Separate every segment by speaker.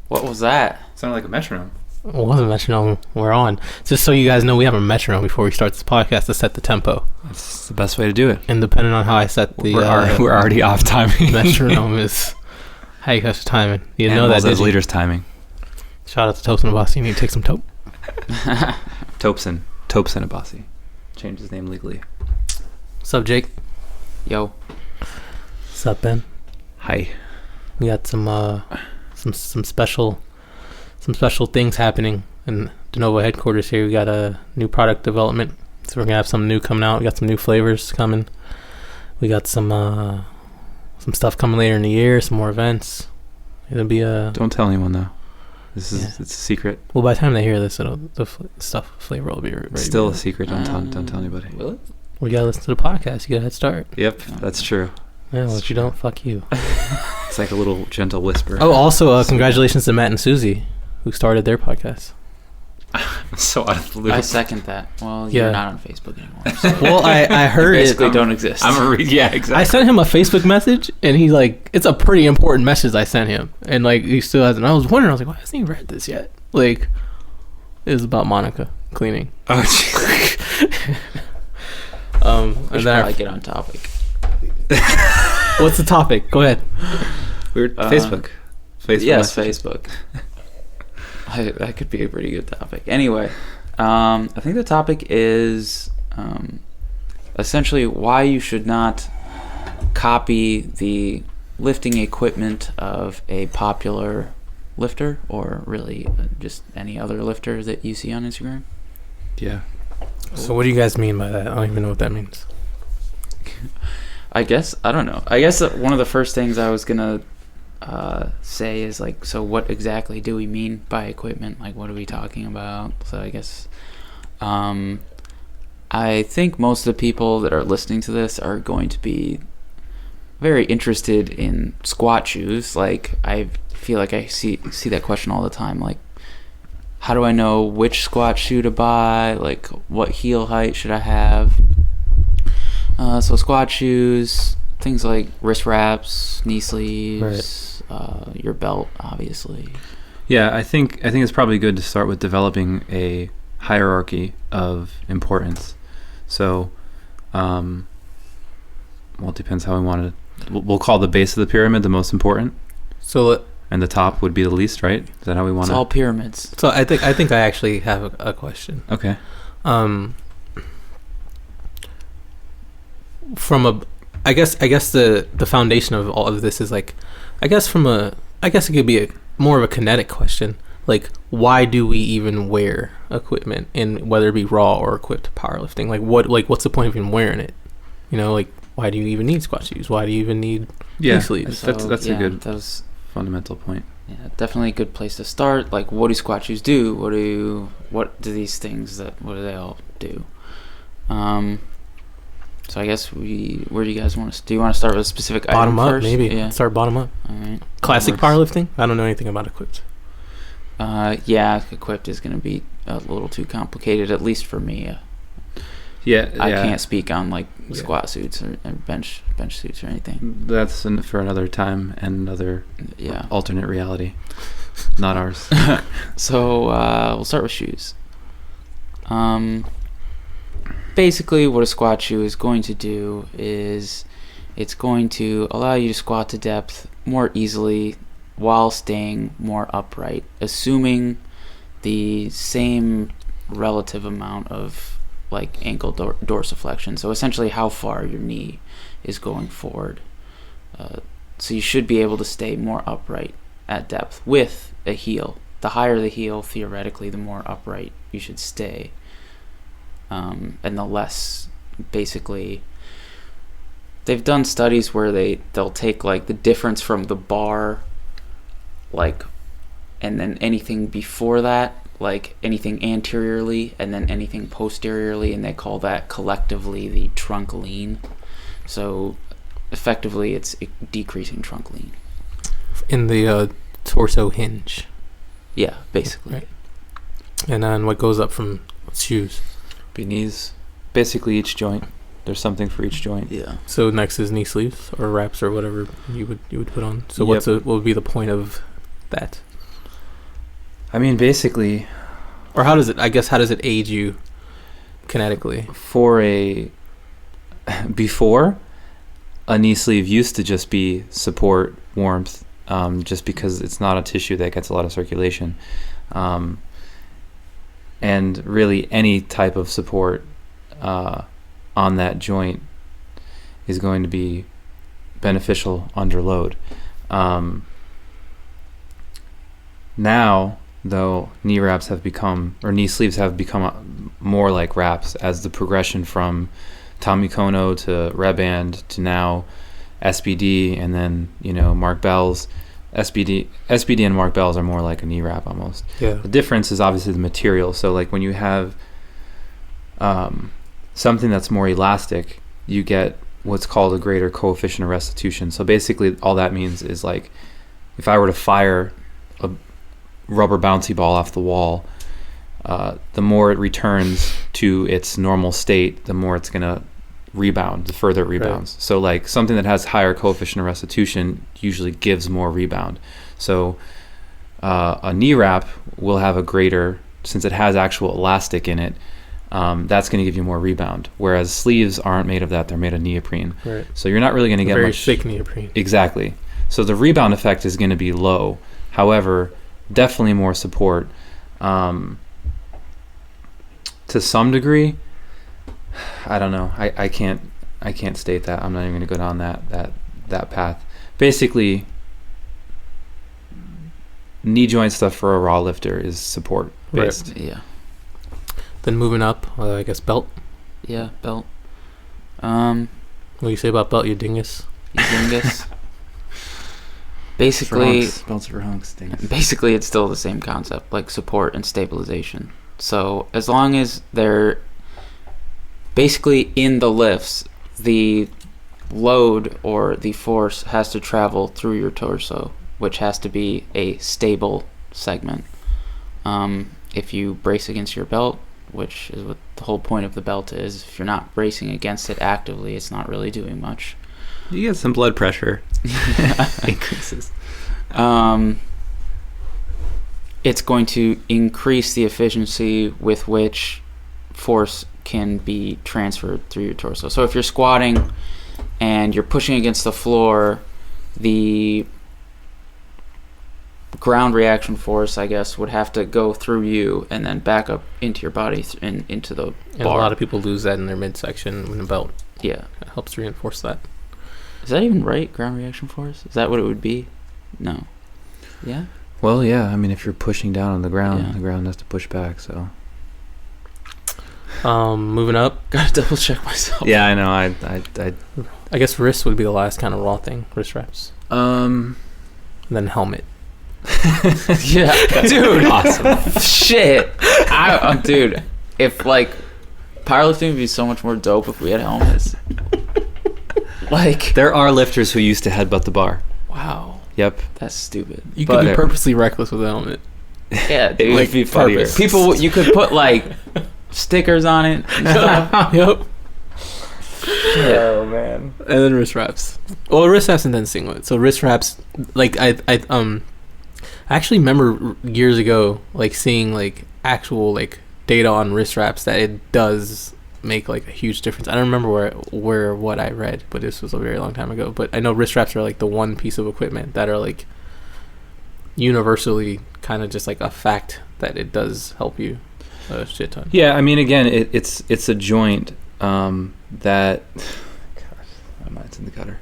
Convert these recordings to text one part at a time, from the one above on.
Speaker 1: What was that?
Speaker 2: Sounded like a metronome.
Speaker 3: It wasn't a metronome. We're on. Just so you guys know, we have a metronome before we start this podcast to set the tempo.
Speaker 2: That's the best way to do it.
Speaker 3: And depending on how I set the...
Speaker 2: We're already off timing.
Speaker 3: Metronome is how you guys timing. You know that,
Speaker 2: as leaders timing.
Speaker 3: Shout out to Topes and Abassi. You need to take some Tope.
Speaker 2: Topeson Abassi. Changed his name legally.
Speaker 3: What's up, Jake?
Speaker 1: Yo.
Speaker 3: What's up, Ben?
Speaker 2: Hi.
Speaker 3: We got some special things happening in De Novo headquarters here. We got a new product development, so we're gonna have some new coming out. We got some new flavors coming. We got some stuff coming later in the year. Some more events. It'll be
Speaker 2: Don't tell anyone though. It's a secret.
Speaker 3: Well, by the time they hear this, flavor will be ready.
Speaker 2: It's still a secret. Don't tell anybody.
Speaker 1: Will it?
Speaker 3: We gotta listen to the podcast. You got a head start.
Speaker 2: Yep, that's true.
Speaker 3: Yeah, well, if you don't, fuck you.
Speaker 2: It's like a little gentle whisper.
Speaker 3: Oh, also, congratulations to Matt and Susie, who started their podcast.
Speaker 2: So out of the loop.
Speaker 1: I second that. Well,
Speaker 3: Yeah.
Speaker 1: you're not on Facebook anymore. So
Speaker 3: Well, I heard
Speaker 1: you
Speaker 3: it.
Speaker 1: basically don't exist.
Speaker 2: Yeah, exactly.
Speaker 3: I sent him a Facebook message, and he's like, it's a pretty important message I sent him. And, like, he still hasn't. I was wondering, I was like, why hasn't he read this yet? Like, it was about Monica cleaning.
Speaker 2: Oh, jeez.
Speaker 1: We
Speaker 3: And
Speaker 1: should
Speaker 3: then
Speaker 1: probably get on topic.
Speaker 3: what's the topic? Go ahead.
Speaker 2: Facebook.
Speaker 1: Yes,
Speaker 2: messages.
Speaker 1: Facebook. That could be a pretty good topic. Anyway, I think the topic is essentially why you should not copy the lifting equipment of a popular lifter, or really just any other lifter that you see on Instagram.
Speaker 2: Yeah.
Speaker 3: So what do you guys mean by that? I don't even know what that means.
Speaker 1: I don't know. I guess one of the first things I was gonna say is like, so what exactly do we mean by equipment? Like, what are we talking about? So I guess I think most of the people that are listening to this are going to be very interested in squat shoes. Like, I feel like I see that question all the time. Like, how do I know which squat shoe to buy? Like, what heel height should I have? So squat shoes, things like wrist wraps, knee sleeves, your belt, obviously.
Speaker 2: Yeah, I think it's probably good to start with developing a hierarchy of importance. So, well, it depends how we want to. We'll call the base of the pyramid the most important.
Speaker 3: So
Speaker 2: And the top would be the least, right? Is that how we want
Speaker 1: It's
Speaker 2: to?
Speaker 1: all pyramids.
Speaker 3: So I think I actually have a question.
Speaker 2: Okay.
Speaker 3: I guess the foundation of all of this is like, I guess it could be more of a kinetic question. Like, why do we even wear equipment, in whether it be raw or equipped powerlifting? What's the point of even wearing it? You know, like, why do you even need squat shoes? Why do you even need knee sleeves?
Speaker 2: That's a good
Speaker 1: that was,
Speaker 2: fundamental point.
Speaker 1: yeah, definitely a good place to start. Like, what do squat shoes do? What do these things what do they all do? So I guess where do you guys want to? Do you want to start with a specific
Speaker 3: Bottom
Speaker 1: item
Speaker 3: up,
Speaker 1: first?
Speaker 3: maybe.
Speaker 1: Yeah.
Speaker 3: Start bottom up.
Speaker 1: All right.
Speaker 3: Classic
Speaker 1: That works.
Speaker 3: powerlifting. I don't know anything about equipped.
Speaker 1: Yeah, equipped is going to be a little too complicated, at least for me.
Speaker 2: Yeah.
Speaker 1: I can't speak on like squat suits or bench suits or anything.
Speaker 2: That's for another time and another alternate reality, not ours.
Speaker 1: So we'll start with shoes. Basically, what a squat shoe is going to do is it's going to allow you to squat to depth more easily while staying more upright, assuming the same relative amount of like ankle dorsiflexion. So essentially how far your knee is going forward. So you should be able to stay more upright at depth with a heel. The higher the heel, theoretically, the more upright you should stay. And the less, basically, they've done studies where they'll take like the difference from the bar, like, and then anything before that, like anything anteriorly, and then anything posteriorly, and they call that collectively the trunk lean. So effectively it's decreasing trunk lean
Speaker 3: In the torso hinge.
Speaker 1: Yeah, basically.
Speaker 3: Right. And then what goes up from shoes?
Speaker 2: Be knees. Basically each joint. There's something for each joint.
Speaker 1: Yeah.
Speaker 3: So next is knee sleeves or wraps or whatever you would put on. So
Speaker 2: Yep.
Speaker 3: what would be the point of that?
Speaker 2: I mean, basically,
Speaker 3: Or how does it aid you kinetically?
Speaker 2: Before, a knee sleeve used to just be support, warmth, just because it's not a tissue that gets a lot of circulation. And really any type of support on that joint is going to be beneficial under load. Now, though, knee sleeves have become more like wraps as the progression from Tommy Kono to Reband to now SBD, and then Mark Bell's SBD and Mark Bell's are more like a knee wrap almost.
Speaker 3: Yeah.
Speaker 2: The difference is obviously the material. So like when you have something that's more elastic, you get what's called a greater coefficient of restitution. So basically all that means is like if I were to fire a rubber bouncy ball off the wall, the more it returns to its normal state, the more it's going to rebound, the further it rebounds. Right. So like something that has higher coefficient of restitution usually gives more rebound. So a knee wrap will have a greater, since it has actual elastic in it, that's going to give you more rebound. Whereas sleeves aren't made of that, they're made of neoprene. Right. So you're not really going to get
Speaker 3: very
Speaker 2: much.
Speaker 3: Thick neoprene.
Speaker 2: Exactly. So the rebound effect is going to be low. However, definitely more support. To some degree, I don't know. I can't state that. I'm not even going to go down that path. Basically, knee joint stuff for a raw lifter is support based.
Speaker 1: Right. Yeah.
Speaker 3: Then moving up, I guess belt.
Speaker 1: Yeah, belt.
Speaker 3: What do you say about belt, you dingus?
Speaker 1: You dingus. Basically,
Speaker 2: belts for hunks. Dingus.
Speaker 1: Basically, it's still the same concept, like support and stabilization. So as long as they're basically in the lifts, the load or the force has to travel through your torso, which has to be a stable segment. If you brace against your belt, which is what the whole point of the belt is, if you're not bracing against it actively, it's not really doing much.
Speaker 2: You get some blood pressure increases.
Speaker 1: It's going to increase the efficiency with which force can be transferred through your torso. So if you're squatting and you're pushing against the floor, the ground reaction force, I guess, would have to go through you and then back up into your body and into the bar.
Speaker 3: And a lot of people lose that in their midsection in the belt.
Speaker 1: Yeah.
Speaker 3: It helps reinforce that.
Speaker 1: Is that even right, ground reaction force? Is that what it would be? No. Yeah?
Speaker 2: Well, yeah. I mean, if you're pushing down on the ground, the ground has to push back, so...
Speaker 3: Moving up.
Speaker 1: Gotta double check myself.
Speaker 2: Yeah, I know.
Speaker 3: I guess wrist would be the last kind of raw thing. Wrist wraps. And then helmet.
Speaker 1: Yeah, dude. Awesome. Shit. Dude, if like powerlifting would be so much more dope if we had helmets. Like
Speaker 2: there are lifters who used to headbutt the bar.
Speaker 1: Wow.
Speaker 2: Yep.
Speaker 1: That's stupid.
Speaker 3: You could be purposely reckless with a helmet.
Speaker 1: Yeah, dude.
Speaker 2: It would be funnier.
Speaker 1: People, you could put like stickers on it.
Speaker 3: Yep.
Speaker 1: Shit.
Speaker 2: Oh man.
Speaker 3: And then wrist wraps. Well, wrist wraps and then singlet. So wrist wraps, like I actually remember years ago, like seeing like actual like data on wrist wraps that it does make like a huge difference. I don't remember where what I read, but this was a very long time ago. But I know wrist wraps are like the one piece of equipment that are like universally kind of just like a fact that it does help you a shit ton.
Speaker 2: Yeah, I mean, again, it's a joint that. Gosh, my mind's in the gutter.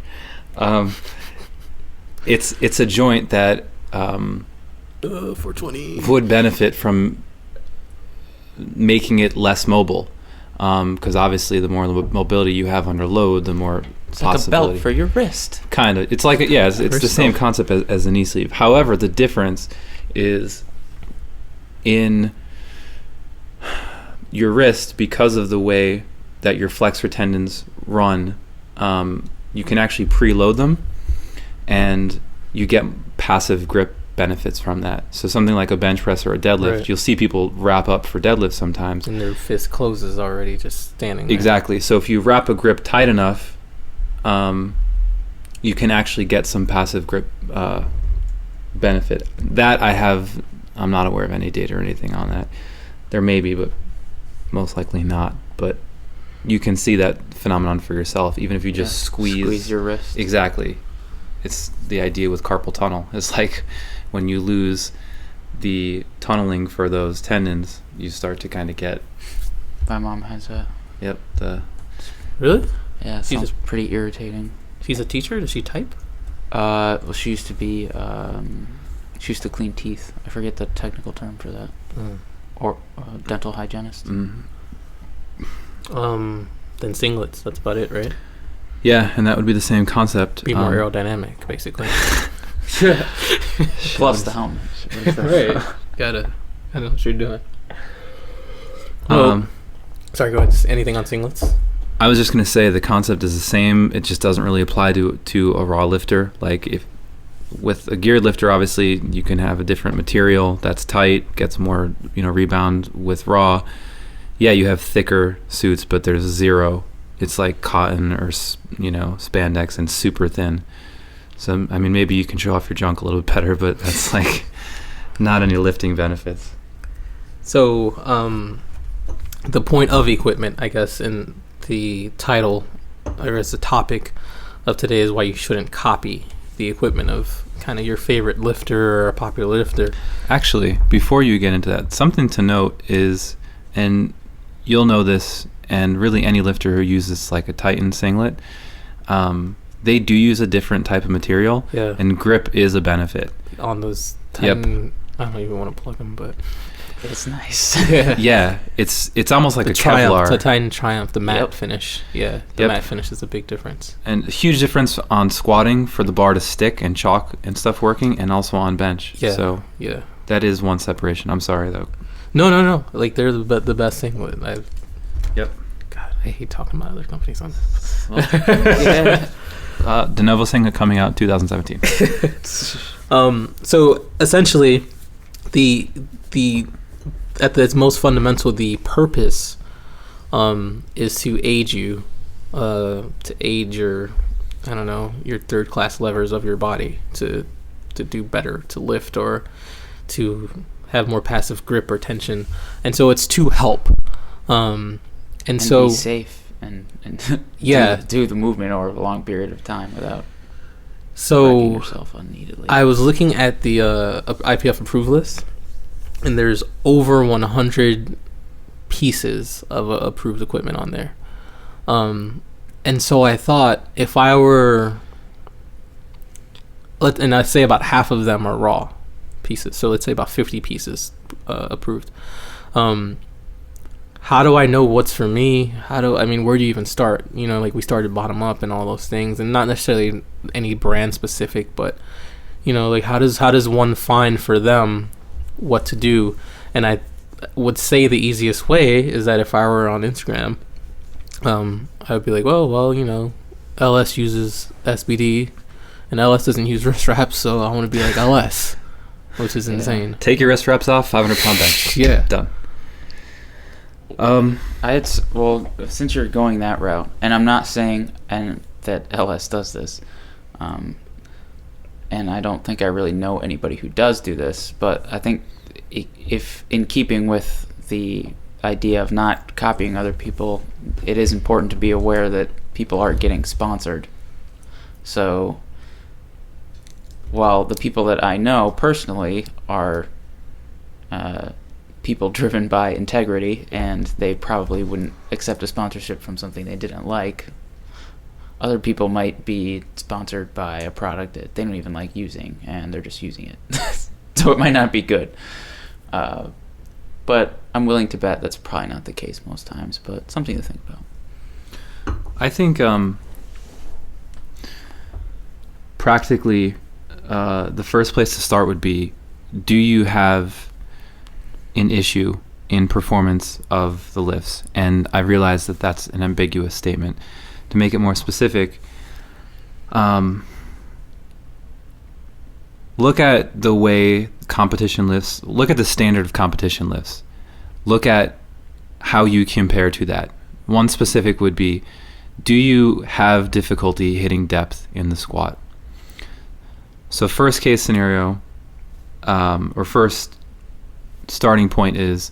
Speaker 2: It's a joint that
Speaker 3: 420
Speaker 2: would benefit from making it less mobile, because obviously the more mobility you have under load, the more
Speaker 1: it's
Speaker 2: possibility.
Speaker 1: Like a belt for your wrist.
Speaker 2: Kind of. It's like it's the same concept as a knee sleeve. However, the difference is in your wrist, because of the way that your flexor tendons run, you can actually preload them, and you get passive grip benefits from that. So something like a bench press or a deadlift, right. You'll see people wrap up for deadlifts sometimes.
Speaker 3: And their fist closes already just standing there.
Speaker 2: Exactly. So if you wrap a grip tight enough, you can actually get some passive grip benefit. That I have I'm not aware of any data or anything on that. There may be, but most likely not. But you can see that phenomenon for yourself, even if you just squeeze
Speaker 1: your wrist.
Speaker 2: Exactly. It's the idea with carpal tunnel. It's like when you lose the tunneling for those tendons, you start to kind of get.
Speaker 1: My mom has that.
Speaker 2: Yep.
Speaker 3: Really?
Speaker 1: Yeah, it sounds pretty irritating.
Speaker 3: She's a teacher? Does she type?
Speaker 1: Well, she used to be, she used to clean teeth. I forget the technical term for that. Or dental hygienist.
Speaker 2: Mm.
Speaker 3: Then singlets, that's about it, right?
Speaker 2: Yeah, and that would be the same concept.
Speaker 3: Be more aerodynamic, basically.
Speaker 1: Plus the helmet.
Speaker 3: Right. Gotta know what you're doing. Well, sorry, go ahead. Anything on singlets?
Speaker 2: I was just going to say the concept is the same. It just doesn't really apply to a raw lifter. Like if with a geared lifter, obviously you can have a different material that's tight, gets more, rebound. With raw, yeah, you have thicker suits, but there's zero. It's like cotton or, spandex and super thin. So, I mean, maybe you can show off your junk a little bit better, but that's like not any lifting benefits.
Speaker 3: So, the point of equipment, I guess, in the title, or as the topic of today, is why you shouldn't copy the equipment of kind of your favorite lifter or a popular lifter. Actually,
Speaker 2: before you get into that, something to note is, and you'll know this, and really any lifter who uses like a Titan singlet, they do use a different type of material, and grip is a benefit.
Speaker 3: On those Titan, I don't even want to plug them, but
Speaker 1: it's nice.
Speaker 2: Yeah, it's almost like
Speaker 3: the
Speaker 2: a
Speaker 3: Triumph,
Speaker 2: Kevlar.
Speaker 3: The Titan Triumph, the matte finish. Yeah, the matte finish is a big difference.
Speaker 2: And a huge difference on squatting for the bar to stick and chalk and stuff working, and also on bench.
Speaker 3: Yeah.
Speaker 2: So that is one separation. I'm sorry though.
Speaker 3: No. Like they're the best thing.
Speaker 2: Yep.
Speaker 3: God, I hate talking about other companies on this.
Speaker 2: Well, De Novo Singlet coming out 2017.
Speaker 3: So essentially, the at its most fundamental, the purpose is to aid you, to aid your, your third class levers of your body to do better, to lift or to have more passive grip or tension, and so it's to help, and so
Speaker 1: be safe and do the movement over a long period of time without wrecking yourself unneededly.
Speaker 3: I was looking at the IPF approved list, and there's over 100 pieces of approved equipment on there. And so I thought, if I were, and I'd say about half of them are raw pieces, so let's say about 50 pieces approved. How do I know what's for me? Where do you even start? We started bottom up and all those things, and not necessarily any brand specific, but how does one find for them what to do? And I would say the easiest way is that if I were on Instagram, I would be like, well, LS uses SBD, and LS doesn't use wrist wraps, so I want to be like LS, which is insane.
Speaker 2: Take your wrist wraps off, 500-pound bench.
Speaker 3: Yeah,
Speaker 2: done.
Speaker 1: Since you're going that route, and I'm not saying that LS does this, and I don't think I really know anybody who does do this, but I think if in keeping with the idea of not copying other people, it is important to be aware that people are getting sponsored. So while the people that I know personally are people driven by integrity, and they probably wouldn't accept a sponsorship from something they didn't like, other people might be sponsored by a product that they don't even like using, and they're just using it. So it might not be good. But I'm willing to bet that's probably not the case most times, but something to think about.
Speaker 2: I think practically the first place to start would be, do you have an issue in performance of the lifts? And I realize that that's an ambiguous statement. To make it more specific, look at the way competition lifts, look at the standard of competition lifts, look at how you compare to that. One specific would be, do you have difficulty hitting depth in the squat? So first case scenario, or first starting point is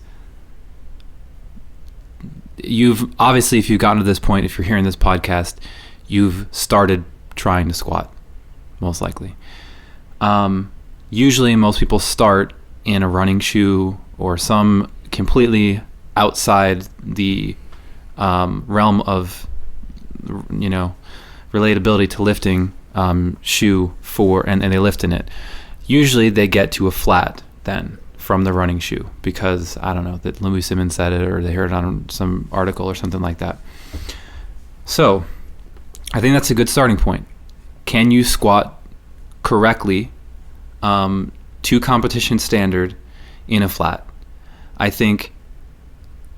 Speaker 2: you've obviously, if you've gotten to this point, if you're hearing this podcast, you've started trying to squat, most likely. Usually most people start in a running shoe or some completely outside the realm of, relatability to lifting shoe and they lift in it. Usually they get to a flat then from the running shoe because, I don't know, that Louis Simmons said it or they heard it on some article or something like that. So I think that's a good starting point. Can you squat correctly to competition standard in a flat? I think,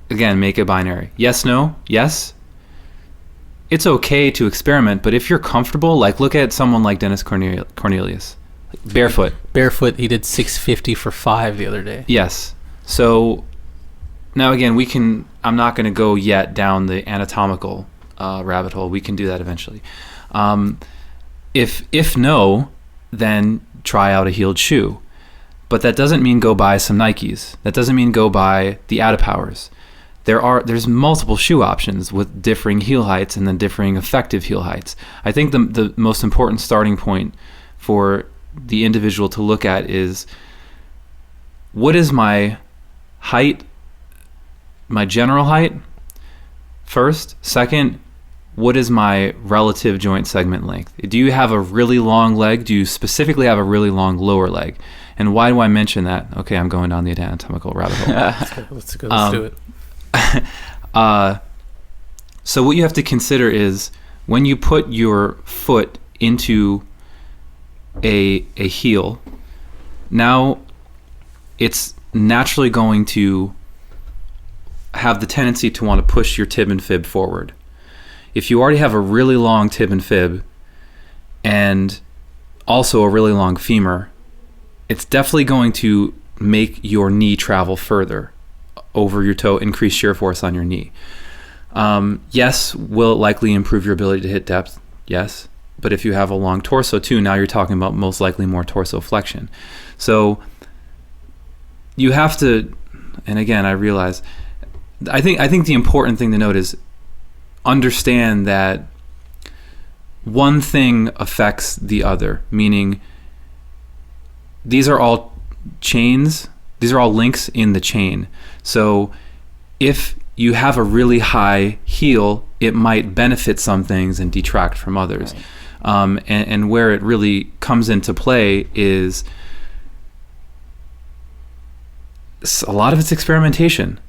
Speaker 2: again, make it binary. Yes, no, yes. It's okay to experiment, but if you're comfortable, like look at someone like Dennis Cornelius. Barefoot, he did 650 for 5 the other day. Yes. So now again, I'm not going to go yet down the anatomical rabbit hole. We can do that eventually. If no, then try out a heeled shoe. But that doesn't mean go buy some Nikes. That doesn't mean go buy the Adapowers. There's multiple shoe options with differing heel heights and then differing effective heel heights. I think the most important starting point for the individual to look at is, what is my height, my general height, first? Second, what is my relative joint segment length? Do you have a really long leg? Do you specifically have a really long lower leg? And why do I mention that? Okay, I'm going down the anatomical rabbit hole.
Speaker 3: Let's do it.
Speaker 2: So what you have to consider is when you put your foot into a heel, now it's naturally going to have the tendency to want to push your tib and fib forward. If you already have a really long tib and fib and also a really long femur, it's definitely going to make your knee travel further over your toe, increase shear force on your knee. Yes, will it likely improve your ability to hit depth? Yes. But if you have a long torso too, now you're talking about most likely more torso flexion. So you have to, and again, I realize, I think the important thing to note is understand that one thing affects the other, meaning these are all chains, these are all links in the chain. So if you have a really high heel, it might benefit some things and detract from others. Right. And where it really comes into play is a lot of it's experimentation.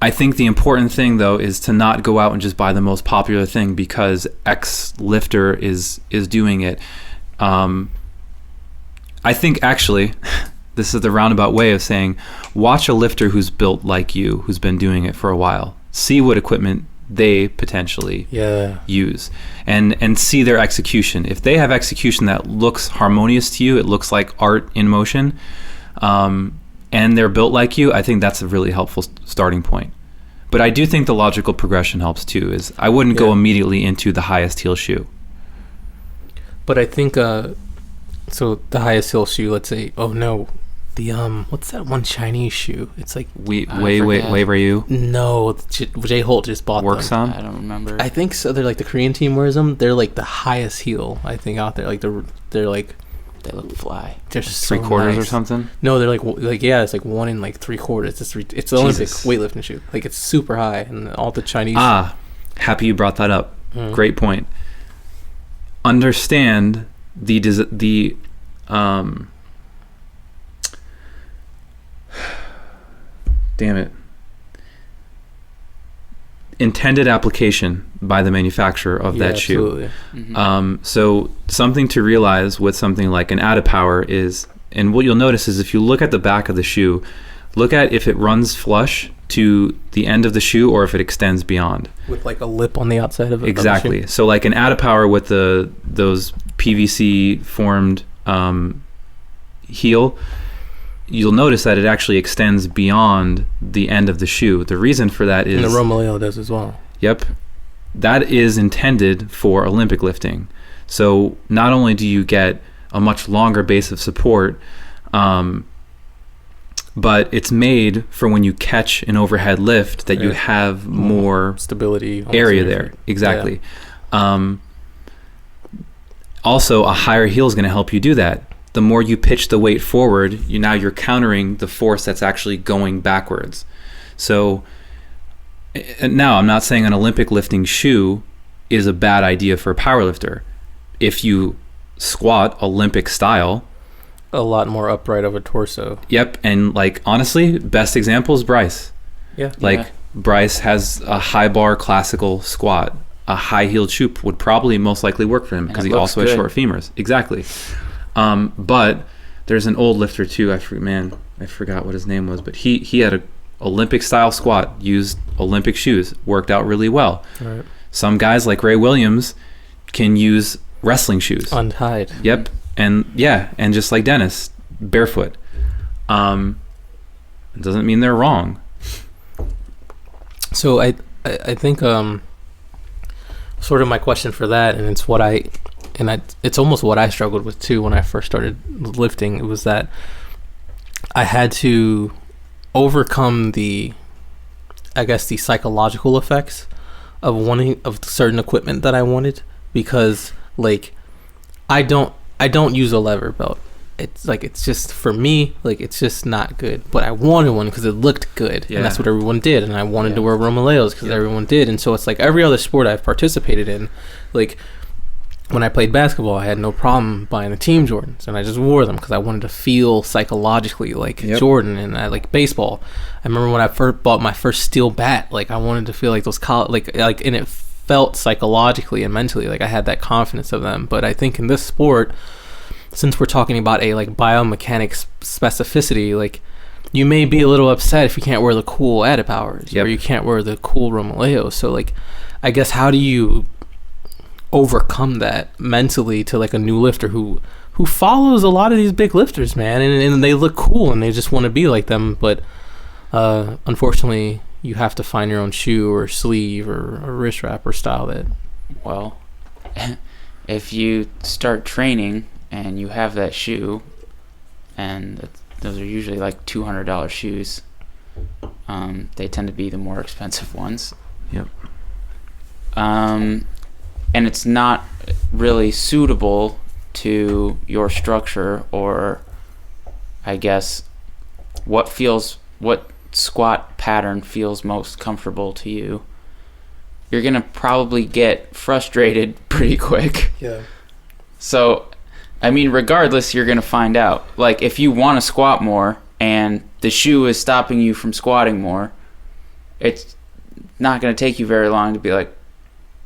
Speaker 2: I think the important thing, though, is to not go out and just buy the most popular thing because X lifter is doing it. I think, actually, this is the roundabout way of saying, watch a lifter who's built like you, who's been doing it for a while. See what equipment they potentially use and see their execution. If they have execution that looks harmonious to you, it looks like art in motion, and they're built like you, I think that's a really helpful starting point. But I do think the logical progression helps too. Is I wouldn't go immediately into the highest heel shoe.
Speaker 3: But I think so the highest heel shoe, let's say, the what's that one Chinese shoe? It's like
Speaker 2: Wei-Ryu?
Speaker 3: No, Jay Holt just bought
Speaker 2: Works
Speaker 3: them.
Speaker 2: on?
Speaker 1: I don't remember.
Speaker 3: I think so. They're like the Korean team wears them. They're like the highest heel I think out there. Like they're like,
Speaker 1: they look fly.
Speaker 3: they're so
Speaker 2: 3/4
Speaker 3: nice.
Speaker 2: or something.
Speaker 3: No, they're like yeah, it's like 1 and like 3/4. It's the Olympic weightlifting shoe. Like it's super high, and all the Chinese.
Speaker 2: Happy you brought that up. Great point. Understand the damn it, intended application by the manufacturer of that shoe.
Speaker 1: Mm-hmm.
Speaker 2: So something to realize with something like an Adapower is, and what you'll notice is if you look at the back of the shoe, look at if it runs flush to the end of the shoe or if it extends beyond.
Speaker 3: With like a lip on the outside of it.
Speaker 2: Exactly. So like an Adapower with those PVC formed heel, you'll notice that it actually extends beyond the end of the shoe. The reason for that is...
Speaker 3: And the Romoleo does as well.
Speaker 2: Yep. That is intended for Olympic lifting. So not only do you get a much longer base of support, but it's made for when you catch an overhead lift that you have more
Speaker 3: stability
Speaker 2: area there. Exactly. Also, a higher heel is going to help you do that. The more you pitch the weight forward, you're countering the force that's actually going backwards. So now I'm not saying an Olympic lifting shoe is a bad idea for a powerlifter. If you squat Olympic style,
Speaker 3: a lot more upright of a torso.
Speaker 2: Yep. And like, honestly, best example is Bryce.
Speaker 3: Yeah.
Speaker 2: Like Bryce has a high bar classical squat. A high heeled shoe would probably most likely work for him because he also has short femurs. Exactly. But there's an old lifter too. I forgot what his name was, but he had a Olympic style squat, used Olympic shoes, worked out really well.
Speaker 3: Right.
Speaker 2: Some guys like Ray Williams can use wrestling shoes.
Speaker 3: Untied.
Speaker 2: Yep. And just like Dennis, barefoot. It doesn't mean they're wrong.
Speaker 3: So I think sort of my question for that, and it's almost what I struggled with too when I first started lifting. It was that I had to overcome the psychological effects of wanting of certain equipment that I wanted, because like I don't use a lever belt. It's just, for me, like, it's just not good. But I wanted one because it looked good, and that's what everyone did. And I wanted to wear Romaleos because everyone did. And so it's like every other sport I've participated in, like when I played basketball, I had no problem buying the team Jordans, and I just wore them because I wanted to feel psychologically like Jordan. And I like baseball. I remember when I first bought my first steel bat, like I wanted to feel like those and it felt psychologically and mentally like I had that confidence of them. But I think in this sport, since we're talking about a like biomechanics specificity, like you may be a little upset if you can't wear the cool added powers or you can't wear the cool Romaleos. So like, I guess how do you overcome that mentally to like a new lifter who follows a lot of these big lifters, man, and they look cool and they just want to be like them, but unfortunately you have to find your own shoe or sleeve or wrist wrap or style that.
Speaker 1: Well, if you start training and you have that shoe, and those are usually like $200 shoes, they tend to be the more expensive ones.
Speaker 2: Yep.
Speaker 1: And it's not really suitable to your structure, or I guess what squat pattern feels most comfortable to you. You're gonna probably get frustrated pretty quick.
Speaker 3: Yeah.
Speaker 1: So, I mean, regardless, you're gonna find out. Like, if you want to squat more and the shoe is stopping you from squatting more, it's not gonna take you very long to be like,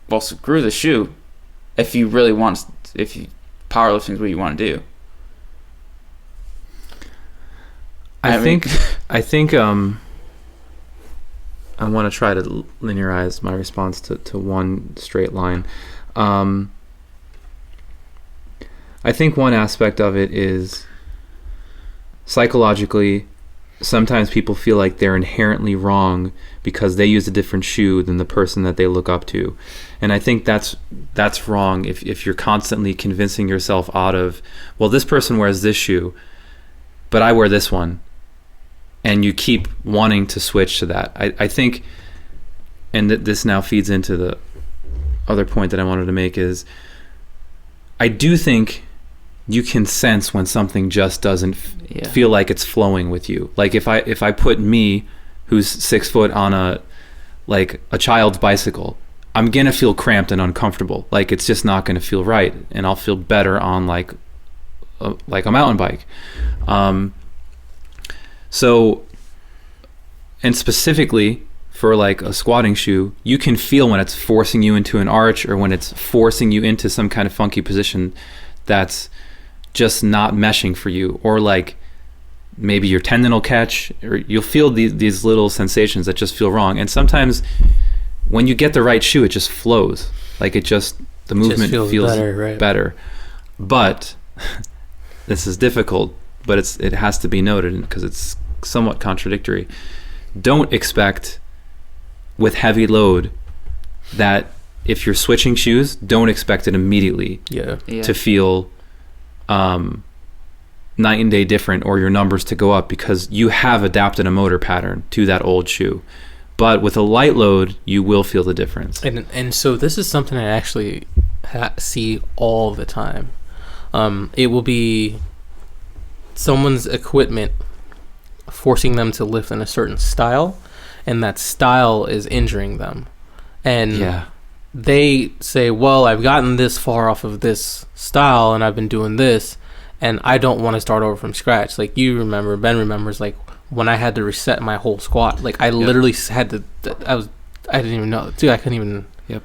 Speaker 1: well, screw the shoe. If powerlifting is what you want to do.
Speaker 2: I think I want to try to linearize my response to one straight line. I think one aspect of it is psychologically, sometimes people feel like they're inherently wrong because they use a different shoe than the person that they look up to. And I think that's wrong if you're constantly convincing yourself out of, well, this person wears this shoe, but I wear this one. And you keep wanting to switch to that. I think, and this now feeds into the other point that I wanted to make, is I do think you can sense when something just doesn't feel like it's flowing with you. Like if I put me, who's 6 foot, on a child's bicycle, I'm gonna feel cramped and uncomfortable. Like it's just not gonna feel right, and I'll feel better on like a mountain bike. So, and specifically for like a squatting shoe, you can feel when it's forcing you into an arch or when it's forcing you into some kind of funky position that's just not meshing for you, or like maybe your tendon will catch, or you'll feel these little sensations that just feel wrong. And sometimes when you get the right shoe, it just flows. Like the movement feels better, right? Better. But this is difficult, but it has to be noted because it's somewhat contradictory. Don't expect with heavy load that if you're switching shoes, don't expect it immediately to feel night and day different, or your numbers to go up, because you have adapted a motor pattern to that old shoe. But with a light load, you will feel the difference.
Speaker 3: And so this is something I actually see all the time. It will be someone's equipment forcing them to lift in a certain style, and that style is injuring them. And they say, well, I've gotten this far off of this style and I've been doing this, and I don't want to start over from scratch. Like, you remember, Ben remembers, like, when I had to reset my whole squat, like, I literally had to, I didn't even know, dude, I couldn't even do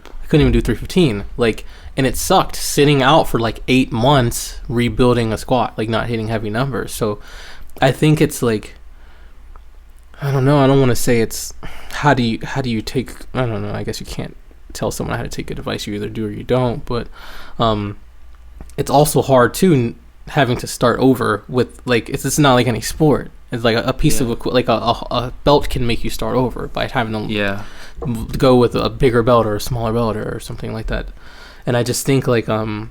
Speaker 3: 315, like, and it sucked sitting out for like 8 months rebuilding a squat, like, not hitting heavy numbers. So I think it's like, I don't know, I don't want to say it's, how do you take, I don't know, I guess you can't tell someone how to take good advice, you either do or you don't, but it's also hard too, having to start over with, like, it's not like any sport. It's like a piece of like a belt can make you start over by having to go with a bigger belt or a smaller belt or something like that. And I just think, like, I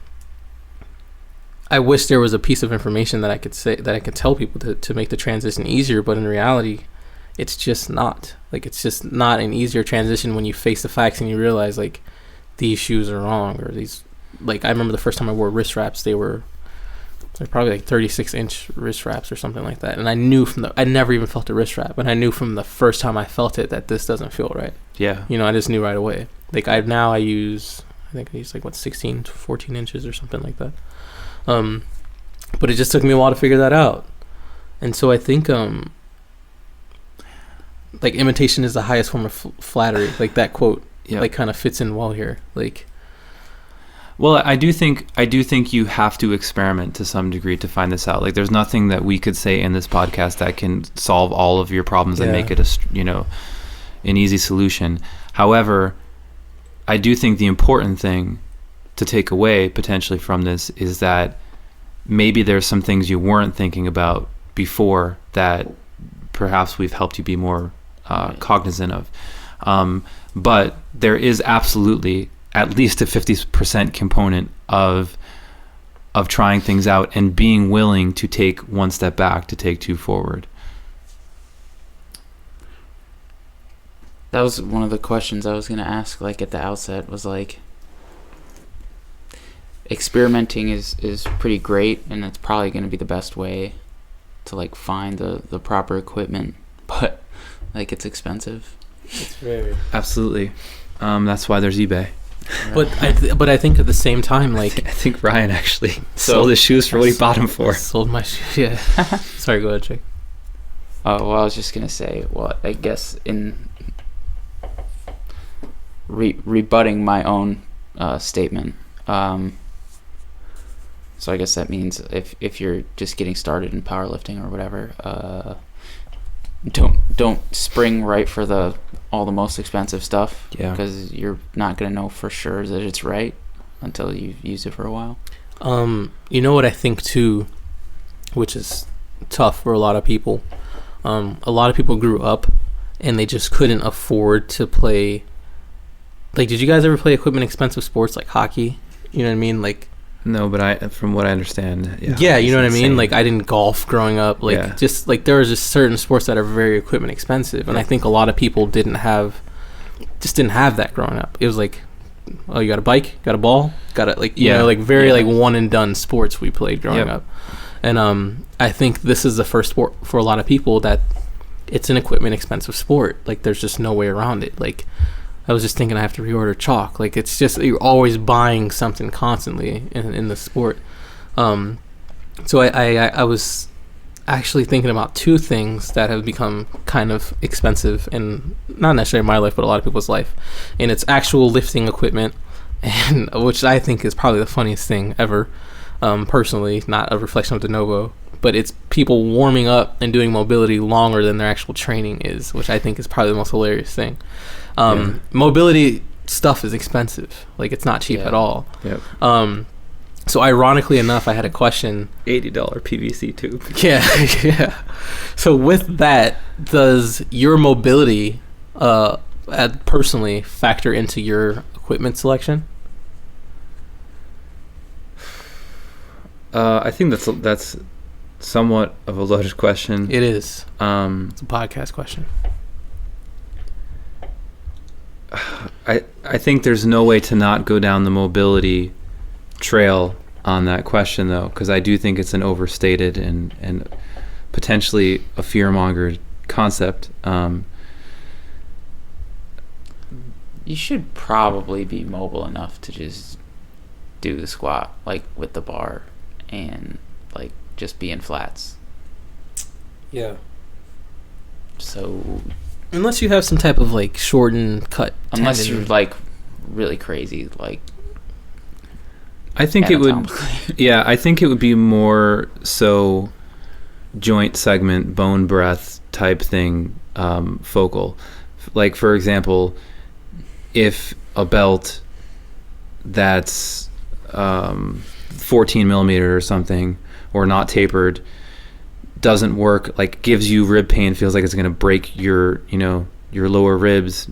Speaker 3: wish there was a piece of information that I could say, that I could tell people to make the transition easier, but in reality, it's just not. Like, it's just not an easier transition when you face the facts and you realize, like, these shoes are wrong, or these, like, I remember the first time I wore wrist wraps, they're probably like 36-inch wrist wraps or something like that. And I knew I never even felt a wrist wrap, but I knew from the first time I felt it that this doesn't feel right.
Speaker 2: Yeah.
Speaker 3: You know, I just knew right away. Like, I use like 16 to 14 inches or something like that. But it just took me a while to figure that out. And so I think, like, imitation is the highest form of flattery. Like, that quote, like, kind of fits in well here. Like,
Speaker 2: well, I do think you have to experiment to some degree to find this out. Like, there's nothing that we could say in this podcast that can solve all of your problems and make it an easy solution. However, I do think the important thing to take away potentially from this is that maybe there's some things you weren't thinking about before that perhaps we've helped you be more cognizant of. But there is absolutely at least a 50% component of trying things out and being willing to take one step back to take two forward.
Speaker 1: That was one of the questions I was going to ask, like, at the outset, was like, experimenting is pretty great, and it's probably going to be the best way to, like, find the proper equipment, but, like, it's expensive.
Speaker 3: it's very...
Speaker 2: Absolutely. That's why there's eBay.
Speaker 3: But I think at the same time, like,
Speaker 2: I think Ryan actually sold his shoes for what he bought them for.
Speaker 3: Sold my shoes, yeah. Sorry, go ahead, Jake.
Speaker 1: Oh, well, I was just going to say, well, I guess in rebutting my own statement, so I guess that means if you're just getting started in powerlifting or whatever, don't spring right for all the most expensive stuff, because you're not going to know for sure that it's right until you've used it for a while.
Speaker 3: You know what I think too, which is tough for a lot of people. A lot of people grew up and they just couldn't afford to play. Like, did you guys ever play equipment expensive sports like hockey? You know what I mean? Like,
Speaker 2: no, but from what I understand,
Speaker 3: yeah, you know what I mean? Like, I didn't golf growing up. Like, just like there was just certain sports that are very equipment expensive, and I think a lot of people didn't have that growing up. It was like, oh, you got a bike, got a ball, got it, like, you know, like very like one and done sports we played growing up. And I think this is the first sport for a lot of people that it's an equipment expensive sport. Like, there's just no way around it. Like, I was just thinking I have to reorder chalk. Like, it's just, you're always buying something constantly in the sport. So I was actually thinking about two things that have become kind of expensive, and not necessarily my life, but a lot of people's life. And it's actual lifting equipment, and which I think is probably the funniest thing ever. Personally, not a reflection of de novo, but it's people warming up and doing mobility longer than their actual training is, which I think is probably the most hilarious thing. Mobility stuff is expensive. Like, it's not cheap at all. So ironically enough, I had a question.
Speaker 2: $80 PVC tube.
Speaker 3: Yeah. So with that, does your mobility personally factor into your equipment selection?
Speaker 2: I think that's somewhat of a loaded question.
Speaker 3: It is. It's a podcast question.
Speaker 2: I think there's no way to not go down the mobility trail on that question, though, because I do think it's an overstated and potentially a fear-mongered concept.
Speaker 1: You should probably be mobile enough to just do the squat, like, with the bar and, like, just be in flats.
Speaker 3: Yeah.
Speaker 1: So...
Speaker 3: Unless you have some type of, like, shortened cut
Speaker 1: Unless
Speaker 3: tendon.
Speaker 1: you're, like, really crazy, like...
Speaker 2: I think it would... Yeah, I think it would be more so joint segment, bone breadth type thing, focal. Like, for example, if a belt that's 14 millimeter or something, or not tapered, doesn't work, like gives you rib pain, feels like it's going to break your lower ribs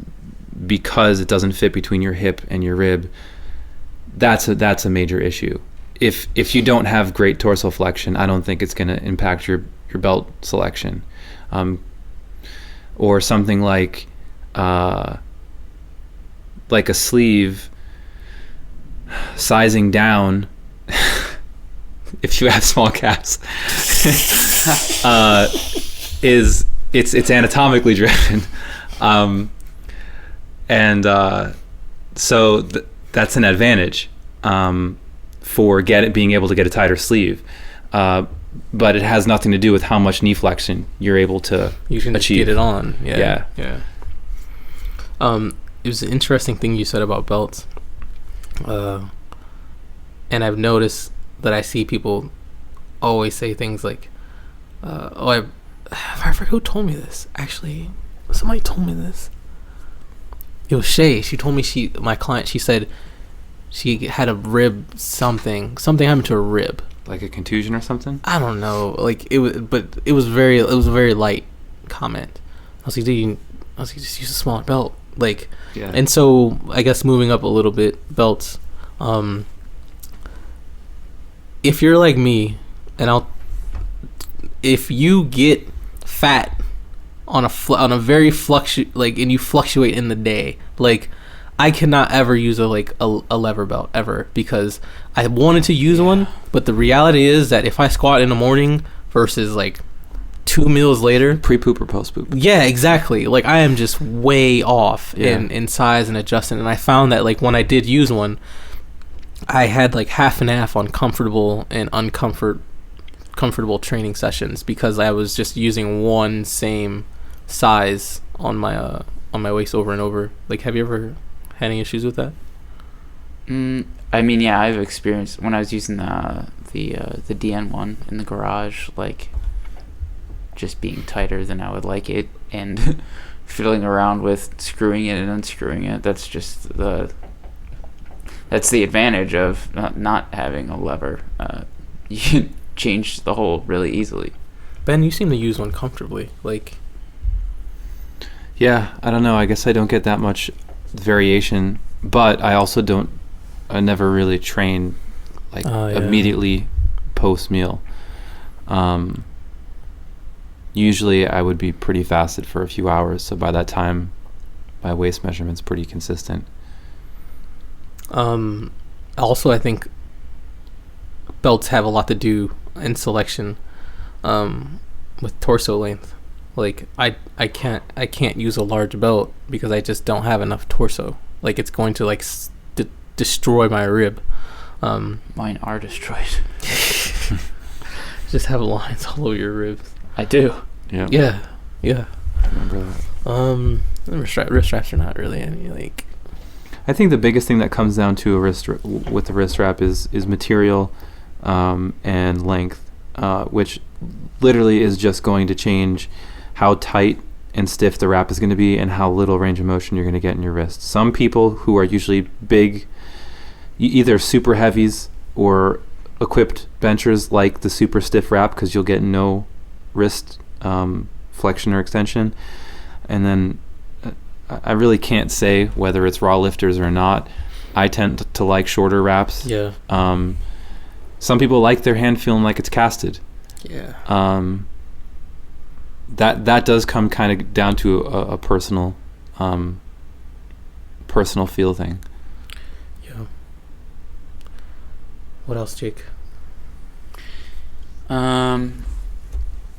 Speaker 2: because it doesn't fit between your hip and your rib, that's a major issue. If you don't have great dorsal flexion, I don't think it's going to impact your belt selection. Or something like a sleeve sizing down if you have small calves is it's anatomically driven, so that's an advantage for being able to get a tighter sleeve, but it has nothing to do with how much knee flexion you're able to
Speaker 3: you can
Speaker 2: achieve.
Speaker 3: Just get it on. Yeah.
Speaker 2: Yeah.
Speaker 3: It was an interesting thing you said about belts, and I've noticed that I see people always say things like, I forget who told me this. Actually, somebody told me this. It was Shay. She told me my client, she said she had a rib something happened to her rib.
Speaker 2: Like a contusion or something?
Speaker 3: I don't know. Like it was, but it was a very light comment. I was like, just use a smaller belt. Like,
Speaker 2: yeah.
Speaker 3: And so I guess moving up a little bit, belts. If you're like me, if you get fat on a very and you fluctuate in the day, like I cannot ever use a lever belt ever, because I wanted to use one, but the reality is that if I squat in the morning versus like 2 meals later,
Speaker 2: pre-poop or post-poop.
Speaker 3: Yeah, exactly. Like I am just way off in size and adjusting, and I found that like when I did use one, I had like half and half on comfortable and comfortable training sessions, because I was just using one same size on my waist over and over. Like, have you ever had any issues with that?
Speaker 1: I mean, yeah, I've experienced when I was using the DN one in the garage, like just being tighter than I would like it, and fiddling around with screwing it and unscrewing it. That's the advantage of not having a lever. You can change the hole really easily.
Speaker 3: Ben, you seem to use one comfortably. Like,
Speaker 2: yeah, I don't know. I guess I don't get that much variation, but I also I never really train like immediately post meal. Usually I would be pretty fasted for a few hours, so by that time my waist measurement's pretty consistent.
Speaker 3: Also, I think belts have a lot to do in selection with torso length. Like I can't use a large belt because I just don't have enough torso. Like it's going to like destroy my rib.
Speaker 1: Mine are destroyed.
Speaker 3: Just have lines all over your ribs.
Speaker 1: I do.
Speaker 3: Yeah.
Speaker 2: I remember that.
Speaker 3: Wrist straps are not really any like.
Speaker 2: I think the biggest thing that comes down to with the wrist strap is material and length, which literally is just going to change how tight and stiff the wrap is going to be and how little range of motion you're going to get in your wrist. Some people who are usually big, either super heavies or equipped benchers, like the super stiff wrap because you'll get no wrist flexion or extension. And then I really can't say whether it's raw lifters or not. I tend to like shorter wraps.
Speaker 3: Yeah.
Speaker 2: Some people like their hand feeling like it's casted,
Speaker 3: Yeah.
Speaker 2: That does come kind of down to a personal feel thing.
Speaker 3: Yeah. What else, Jake?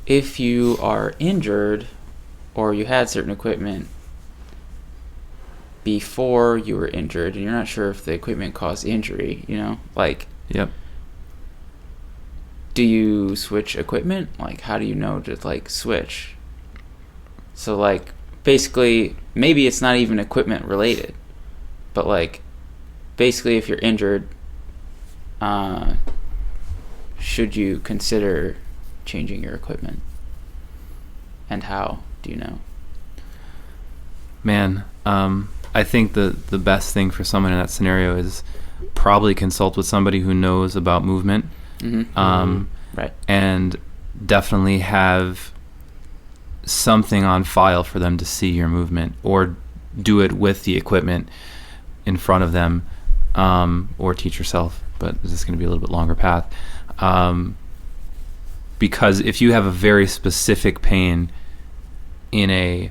Speaker 1: If you are injured or you had certain equipment before you were injured and you're not sure if the equipment caused injury, like,
Speaker 2: Yep.
Speaker 1: do you switch equipment? Like, how do you know to, like, switch? So, like, basically, maybe it's not even equipment related, but, like, basically, if you're injured, should you consider changing your equipment? And how do you know?
Speaker 2: Man, I think the best thing for someone in that scenario is probably consult with somebody who knows about movement.
Speaker 1: Mm-hmm. Right.
Speaker 2: And definitely have something on file for them to see your movement, or do it with the equipment in front of them, or teach yourself, but this is going to be a little bit longer path. Because if you have a very specific pain in a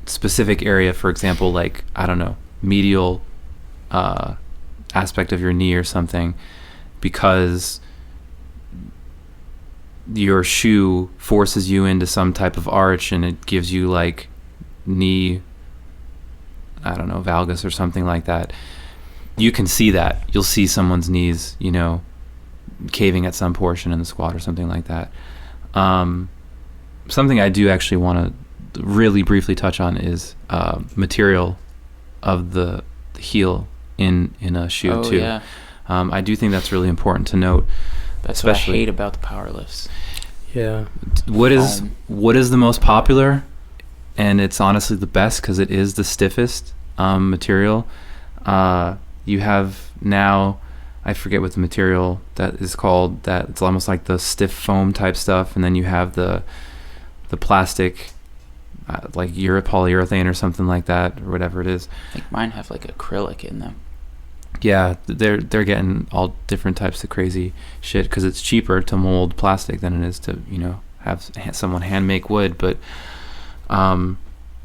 Speaker 2: specific area, for example, like, I don't know, medial aspect of your knee or something, because your shoe forces you into some type of arch and it gives you like knee, I don't know, valgus or something like that, you can see that. You'll see someone's knees, caving at some portion in the squat or something like that. Something I do actually want to really briefly touch on is material of the heel in a shoe too.
Speaker 1: Yeah.
Speaker 2: I do think that's really important to note.
Speaker 1: That's
Speaker 2: especially
Speaker 1: what I hate about the power lifts.
Speaker 3: Yeah.
Speaker 2: What is the most popular, and it's honestly the best because it is the stiffest material. You have now, I forget what the material that is called, that it's almost like the stiff foam type stuff, and then you have the plastic, like polyurethane or something like that, or whatever it is.
Speaker 1: I think mine have like acrylic in them.
Speaker 2: Yeah, they're getting all different types of crazy shit because it's cheaper to mold plastic than it is to have someone hand make wood. But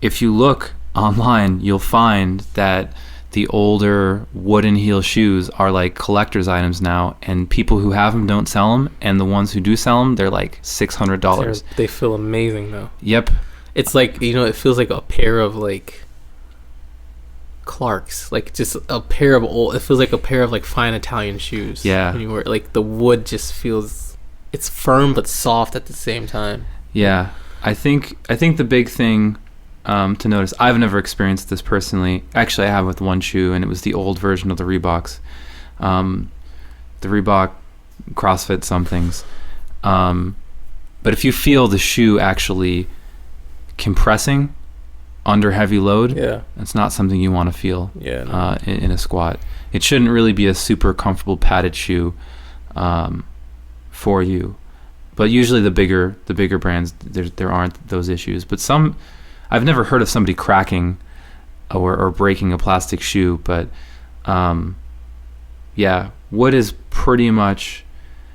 Speaker 2: if you look online, you'll find that the older wooden heel shoes are like collector's items now, and people who have them don't sell them, and the ones who do sell them, they're like $600.
Speaker 3: They feel amazing though.
Speaker 2: Yep.
Speaker 3: It's like, it feels like a pair of like Clark's, like just a pair of it feels like a pair of like fine Italian shoes.
Speaker 2: Yeah.
Speaker 3: When you wear, like, the wood just feels, it's firm but soft at the same time.
Speaker 2: Yeah. I think the big thing to notice, I've never experienced this personally. Actually, I have with one shoe, and it was the old version of the Reeboks. The Reebok CrossFit somethings. But if you feel the shoe actually compressing under heavy load, it's not something you want to feel in a squat. It shouldn't really be a super comfortable padded shoe for you. But usually the bigger brands, there aren't those issues. But I've never heard of somebody cracking or breaking a plastic shoe. But wood is pretty much,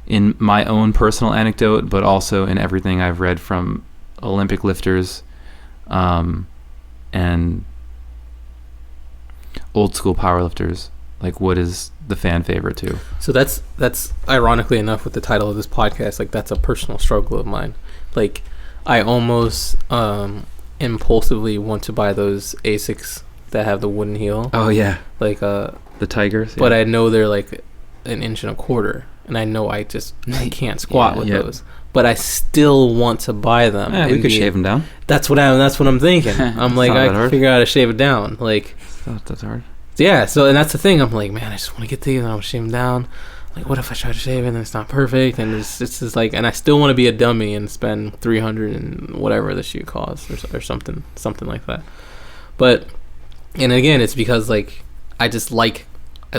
Speaker 2: in my own personal anecdote, but also in everything I've read from Olympic lifters, and old school powerlifters, like, wood is the fan favorite too.
Speaker 3: So that's ironically enough with the title of this podcast, like, that's a personal struggle of mine. Like, I almost impulsively want to buy those Asics that have the wooden heel.
Speaker 2: Oh yeah,
Speaker 3: like
Speaker 2: the Tigers.
Speaker 3: But I know they're like 1.25 inches, and I know I can't squat with those. But I still want to buy them.
Speaker 2: Yeah, we could shave them down.
Speaker 3: That's what I'm thinking. I'm like, I can figure out how to shave it down. Like,
Speaker 2: it's not that hard.
Speaker 3: Yeah. So, and that's the thing. I'm like, man, I just want to get these, and I'm shave them down. Like, what if I try to shave it and it's not perfect? And it's just like, and I still want to be a dummy and spend $300 and whatever the shoe costs, or something like that. But, and again, it's because, like, I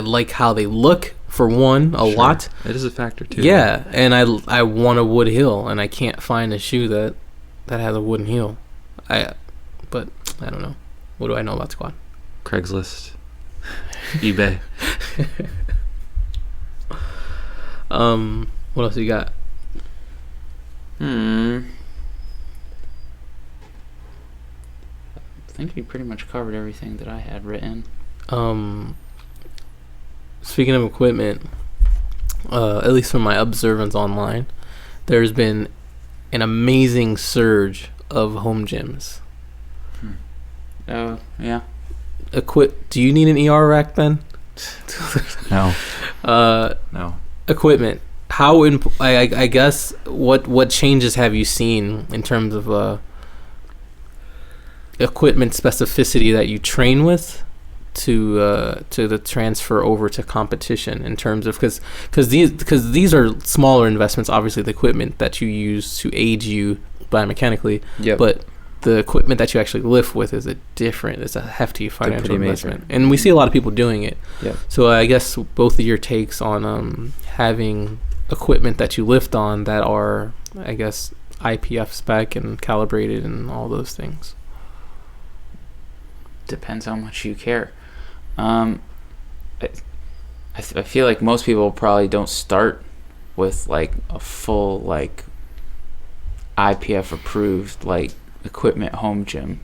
Speaker 3: like how they look, for one, a lot.
Speaker 2: It is a factor too.
Speaker 3: Yeah, and I want a wood heel, and I can't find a shoe that has a wooden heel. But I don't know. What do I know about squat?
Speaker 2: Craigslist, eBay.
Speaker 3: What else you got?
Speaker 1: I think you pretty much covered everything that I had written.
Speaker 3: Speaking of equipment, at least from my observance online, there's been an amazing surge of home gyms.
Speaker 1: Oh, yeah.
Speaker 3: Do you need an ER rack then?
Speaker 2: No.
Speaker 3: No. Equipment. How I guess what changes have you seen in terms of equipment specificity that you train with to the transfer over to competition, in terms of because these are smaller investments, obviously, the equipment that you use to aid you biomechanically.
Speaker 2: Yep.
Speaker 3: But the equipment that you actually lift with is it's a hefty financial investment, and we see a lot of people doing it.
Speaker 2: Yeah.
Speaker 3: So I guess both of your takes on having equipment that you lift on that are, I guess, IPF spec and calibrated and all those things.
Speaker 1: Depends how much you care. I feel like most people probably don't start with like a full like IPF approved like equipment home gym.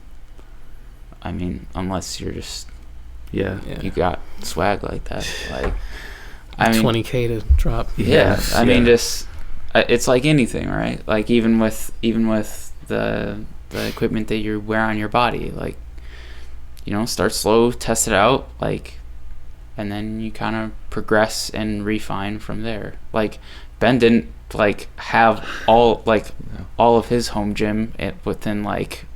Speaker 1: I mean, unless you're just you got swag like that. Like, I mean,
Speaker 3: $20K to drop.
Speaker 1: Yeah, I mean, just it's like anything, right? Like even with the equipment that you wear on your body, like, you know, start slow, test it out, like, and then you kind of progress and refine from there. Like Ben didn't like have all of his home gym within like,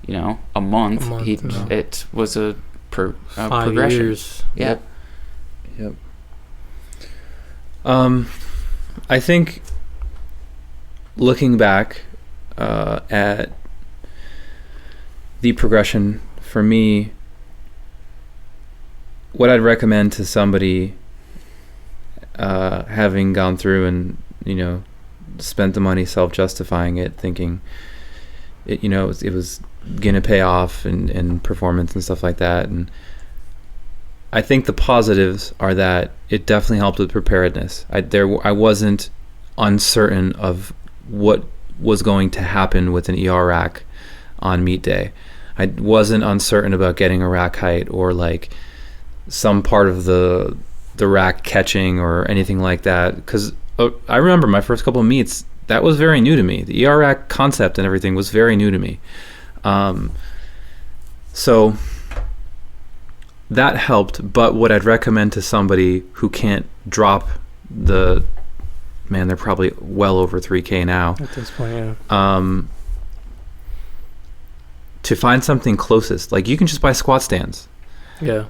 Speaker 1: you know, a month. It was a 5 progression.
Speaker 3: Years.
Speaker 1: Yeah.
Speaker 2: Yep. I think looking back at the progression for me, what I'd recommend to somebody having gone through and, you know, spent the money self-justifying it, thinking it, you know, it was gonna pay off and performance and stuff like that, and I think the positives are that it definitely helped with preparedness. I wasn't uncertain of what was going to happen with an ER rack on meet day. I wasn't uncertain about getting a rack height or like some part of the rack catching or anything like that, because I remember my first couple of meets, that was very new to me. The ER rack concept and everything was very new to me. So that helped, but what I'd recommend to somebody who can't drop they're probably well over 3K now.
Speaker 3: At this point, yeah.
Speaker 2: To find something closest, like you can just buy squat stands.
Speaker 3: Yeah.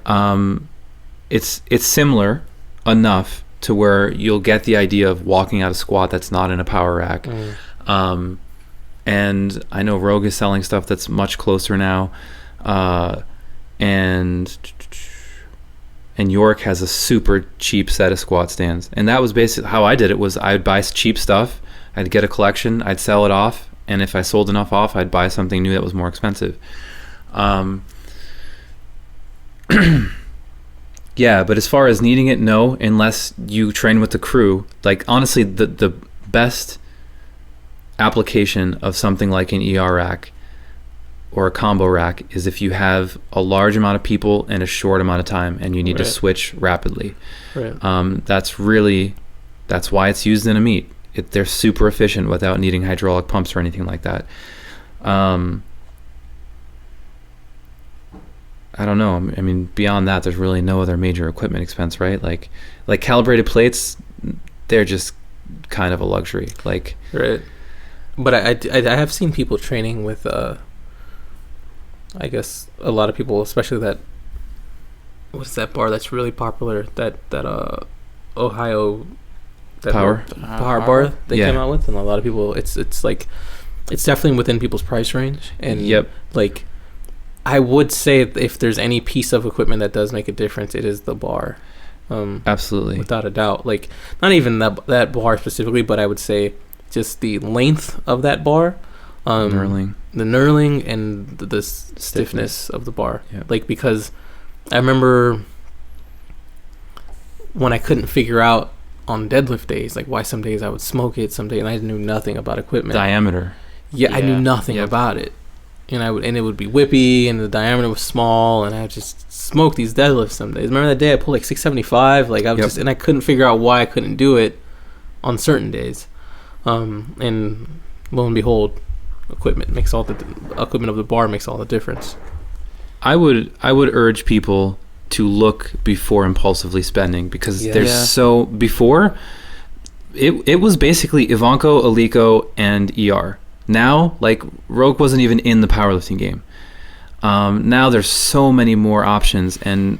Speaker 2: It's similar enough to where you'll get the idea of walking out a squat that's not in a power rack. And I know Rogue is selling stuff that's much closer now. And York has a super cheap set of squat stands, and that was basically how I did it. Was I'd buy cheap stuff, I'd get a collection, I'd sell it off, and if I sold enough off, I'd buy something new that was more expensive. Yeah, but as far as needing it, no, unless you train with the crew. Like honestly, the best application of something like an ER rack or a combo rack is if you have a large amount of people in a short amount of time and you need to switch rapidly.
Speaker 3: Right.
Speaker 2: That's why it's used in a meet. They're super efficient without needing hydraulic pumps or anything like that. I don't know. I mean, beyond that, there's really no other major equipment expense, right? Like calibrated plates, they're just kind of a luxury. Like,
Speaker 3: right. But I have seen people training with I guess a lot of people, especially that, what's that bar that's really popular, that Ohio
Speaker 2: Power
Speaker 3: bar they came out with, and a lot of people, it's like, it's definitely within people's price range. And like, I would say if there's any piece of equipment that does make a difference, it is the bar.
Speaker 2: Absolutely,
Speaker 3: without a doubt. Like, not even that bar specifically, but I would say just the length of that bar, the knurling and the stiffness of the bar. Like, because I remember when I couldn't figure out on deadlift days, like why some days I would smoke it, some days, and I knew nothing about equipment.
Speaker 2: Diameter.
Speaker 3: Yeah, I knew
Speaker 1: Yeah.
Speaker 3: nothing
Speaker 2: Yep.
Speaker 3: about it, and it would be whippy, and the diameter was small, and I would just smoke these deadlifts some days. Remember that day I pulled like 675, like I was
Speaker 2: Yep.
Speaker 3: just, and I couldn't figure out why I couldn't do it on certain days, and lo and behold, equipment of the bar makes all the difference.
Speaker 2: I would urge people to look before impulsively spending, because
Speaker 3: Yeah.
Speaker 2: there's
Speaker 1: Yeah.
Speaker 2: so before it was basically Ivanko, Aliko, and ER. Now, like, Rogue wasn't even in the powerlifting game. Now there's so many more options, and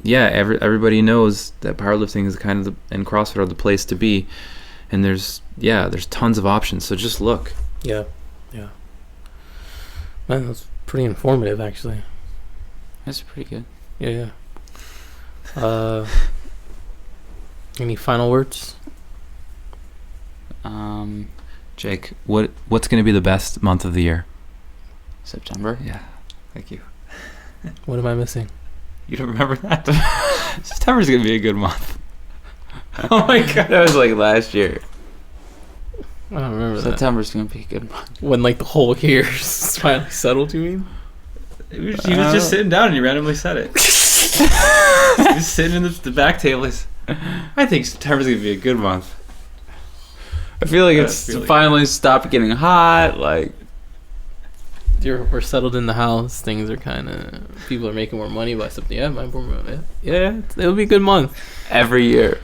Speaker 2: yeah, everybody knows that powerlifting is kind of and CrossFit are the place to be, and there's tons of options. So just look.
Speaker 3: Yeah. Man, that's pretty informative, actually.
Speaker 1: That's pretty good.
Speaker 3: Yeah. Any final words?
Speaker 2: Jake, what's going to be the best month of the year?
Speaker 1: September.
Speaker 2: Yeah, thank you.
Speaker 3: What am I missing?
Speaker 2: You don't remember that? September's going to be a good month. Oh my god.
Speaker 1: That was like last year.
Speaker 3: I don't remember that.
Speaker 1: September's gonna be a good month.
Speaker 3: When like the whole year finally settled, you mean?
Speaker 2: He was just sitting down and he randomly said it. He was sitting in the back table. I think September's going to be a good month.
Speaker 1: I feel like
Speaker 2: That's
Speaker 1: it's
Speaker 2: really
Speaker 1: finally stopped getting hot. Like,
Speaker 3: We're settled in the house. Things are kind of, people are making more money by something. Yeah, it'll be a good month
Speaker 1: every year.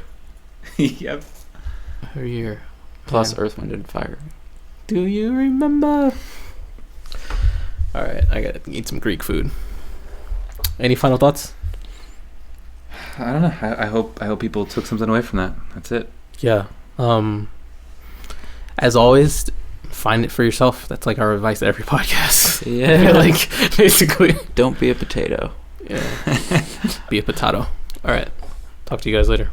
Speaker 2: Yep.
Speaker 3: every year.
Speaker 1: Plus
Speaker 3: Man.
Speaker 1: Earth, Wind, and Fire.
Speaker 3: Do you remember? All right, I gotta eat some Greek food. Any final thoughts?
Speaker 2: I don't know. I hope people took something away from that. That's it.
Speaker 3: Yeah. As always, find it for yourself. That's like our advice to every podcast. I
Speaker 1: Yeah.
Speaker 3: feel like basically.
Speaker 1: Don't be a potato.
Speaker 3: Yeah. Be a potato. All right. Talk to you guys later.